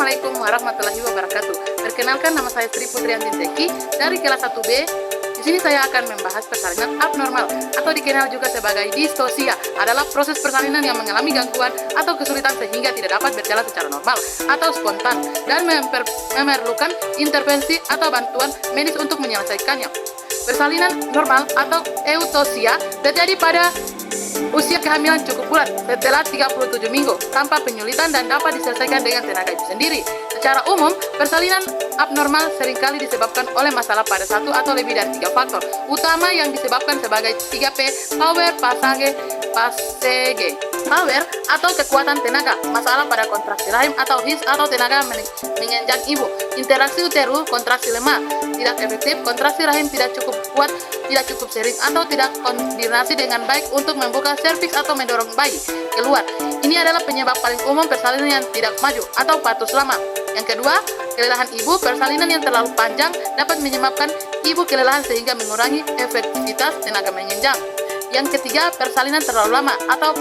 Assalamualaikum warahmatullahi wabarakatuh. Perkenalkan, nama saya Sri Putrianti Teki dari kelas 1B. Di sini saya akan membahas persalinan abnormal atau dikenal juga sebagai distosia. Adalah proses persalinan yang mengalami gangguan atau kesulitan sehingga tidak dapat berjalan secara normal atau spontan dan memerlukan intervensi atau bantuan medis untuk menyelesaikannya. Persalinan normal atau eutosia terjadi pada usia kehamilan cukup bulat setelah 37 minggu tanpa penyulitan dan dapat diselesaikan dengan tenaga itu sendiri. Secara umum, persalinan abnormal seringkali disebabkan oleh masalah pada satu atau lebih dari 3 faktor utama yang disebabkan sebagai 3P: power, passage, passage. Power atau kekuatan tenaga, masalah pada kontraksi rahim atau his atau tenaga mengenjang ibu. Interaksi uterus, kontraksi lemah, tidak efektif, kontraksi rahim tidak cukup kuat, tidak cukup sering atau tidak koordinasi dengan baik untuk membuka serviks atau mendorong bayi keluar. Ini adalah penyebab paling umum persalinan yang tidak maju atau patus lama. Yang kedua, kelelahan ibu. Persalinan yang terlalu panjang dapat menyebabkan ibu kelelahan sehingga mengurangi efektivitas tenaga mengenjang. Yang ketiga, persalinan terlalu lama atau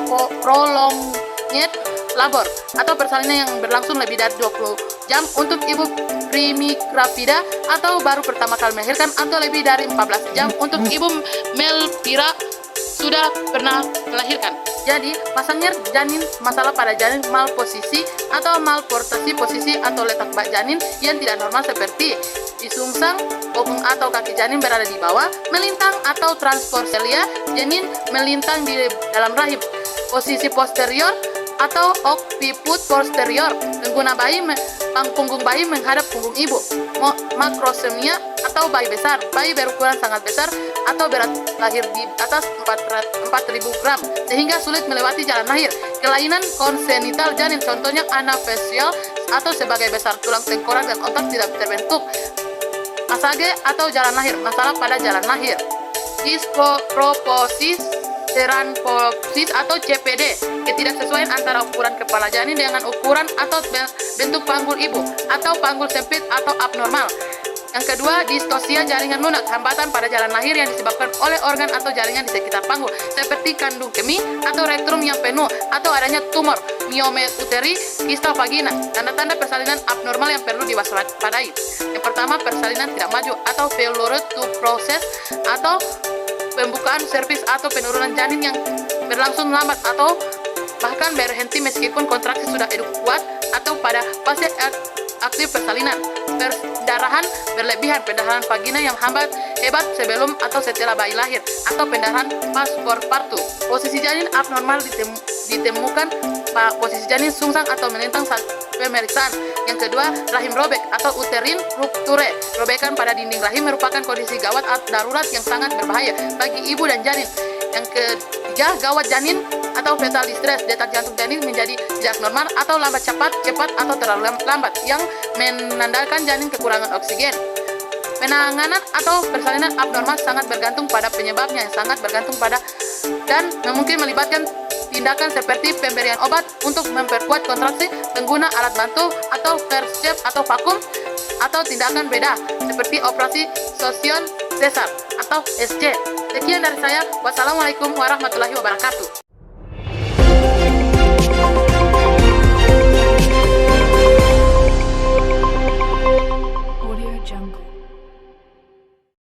prolonged labor atau persalinan yang berlangsung lebih dari 20 jam untuk ibu primigravida atau baru pertama kali melahirkan atau lebih dari 14 jam untuk ibu melpira sudah pernah melahirkan. Jadi, pasangnya janin, masalah pada janin malposisi atau malportasi posisi atau letak janin yang tidak normal seperti disungsang, bokong atau kaki janin berada di bawah, melintang atau transporselia, janin melintang di dalam rahim, posisi posterior atau occiput posterior, pengguna bayi punggung bayi menghadap punggung ibu, makrosemia atau bayi besar, bayi berukuran sangat besar atau berat lahir di atas 4.000 gram sehingga sulit melewati jalan lahir, kelainan konsenital janin, contohnya anafasial atau sebagai besar tulang tengkorak dan otak tidak terbentuk, passage atau jalan lahir, masalah pada jalan lahir, disproporsis teranopsis atau CPD, ketidaksesuaian antara ukuran kepala janin dengan ukuran atau bentuk panggul ibu atau panggul sempit atau abnormal. Yang kedua, distosia jaringan lunak, hambatan pada jalan lahir yang disebabkan oleh organ atau jaringan di sekitar panggul seperti kandung kemih atau rektum yang penuh atau adanya tumor, miome uteri, kista vagina. Tanda-tanda persalinan abnormal yang perlu diwaspadai. Yang pertama, persalinan tidak maju atau failure to process atau pembukaan serviks atau penurunan janin yang berlangsung lambat atau bahkan berhenti meskipun kontraksi sudah kuat atau pada fase aktif persalinan. Pendarahan berlebihan, pendarahan vagina yang hebat sebelum atau setelah bayi lahir atau pendarahan postpartum. Posisi janin abnormal ditemukan posisi janin sungsang atau melintang saat pemeriksaan. Yang kedua, rahim robek atau uterine rupture. Robekan pada dinding rahim merupakan kondisi gawat atau darurat yang sangat berbahaya bagi ibu dan janin. Yang ketiga, gawat janin atau fetal distress, detak jantung janin menjadi tidak normal atau lambat cepat atau terlalu lambat yang menandakan janin kekurangan oksigen. Penanganan atau persalinan abnormal sangat bergantung pada penyebabnya, yang sangat bergantung pada dan mungkin melibatkan tindakan seperti pemberian obat untuk memperkuat kontraksi, pengguna alat bantu atau persep atau vakum, atau tindakan beda seperti operasi Sosion Cesar atau SC. Sekian dari saya. Wassalamualaikum warahmatullahi wabarakatuh.